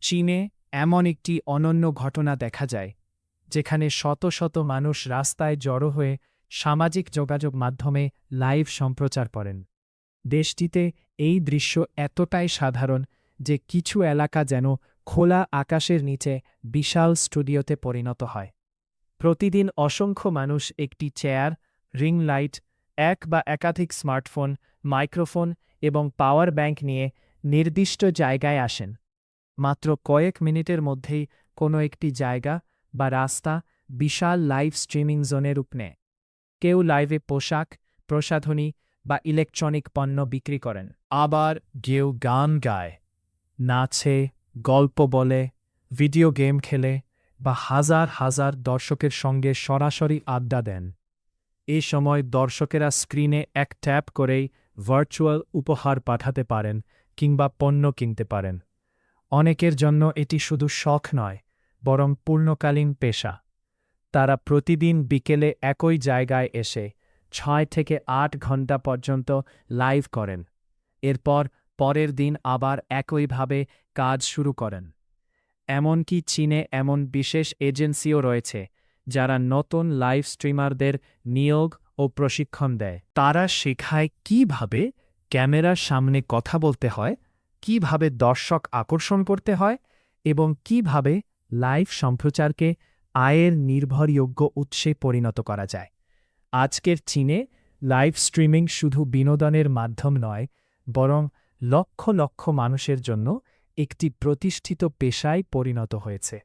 চীনে এমন একটি অনন্য ঘটনা দেখা যায় যেখানে শত শত মানুষ রাস্তায় জড়ো হয়ে সামাজিক যোগাযোগ মাধ্যমে লাইভ সম্প্রচার করেন। দেশটিতে এই দৃশ্য এতটাই সাধারণ যে কিছু এলাকা যেন খোলা আকাশের নিচে বিশাল স্টুডিওতে পরিণত হয়। প্রতিদিন অসংখ্য মানুষ একটি চেয়ার, রিং লাইট, এক বা একাধিক স্মার্টফোন, মাইক্রোফোন এবং পাওয়ার ব্যাংক নিয়ে নির্দিষ্ট জায়গায় আসেন। মাত্র কয়েক মিনিটের মধ্যেই কোনো একটি জায়গা বা রাস্তা বিশাল লাইভ স্ট্রিমিং জোনে রূপ নেয়। কেউ লাইভে পোশাক, প্রসাধনী বা ইলেকট্রনিক পণ্য বিক্রি করেন। আবার কেউ গান গায়, নাচে, গল্প বলে, ভিডিও গেম খেলে বা হাজার হাজার দর্শকের সঙ্গে সরাসরি আড্ডা দেন। এ সময় দর্শকেরা স্ক্রিনে এক ট্যাপ করেই ভার্চুয়াল উপহার পাঠাতে পারেন কিংবা পণ্য কিনতে পারেন। অনেকের জন্য এটি শুধু শখ নয়, বরং পূর্ণকালীন পেশা। তারা প্রতিদিন বিকেলে একই জায়গায় এসে ৬ থেকে ৮ ঘণ্টা পর্যন্ত লাইভ করেন। এরপর পরের দিন আবার একইভাবে কাজ শুরু করেন। এমনকি চীনে এমন বিশেষ এজেন্সিও রয়েছে যারা নতুন লাইভ স্ট্রিমারদের নিয়োগ ও প্রশিক্ষণ দেয়। তারা শেখায় কিভাবে ক্যামেরার সামনে কথা বলতে হয়, কিভাবে দর্শক আকর্ষণ করতে হয় এবং কিভাবে লাইভ সম্প্রচারকে আয়ের নির্ভরযোগ্য উৎসে পরিণত করা যায়। আজকের চীনে লাইভ স্ট্রিমিং শুধু বিনোদনের মাধ্যম নয়, বরং লক্ষ লক্ষ মানুষের জন্য একটি প্রতিষ্ঠিত পেশায় পরিণত হয়েছে।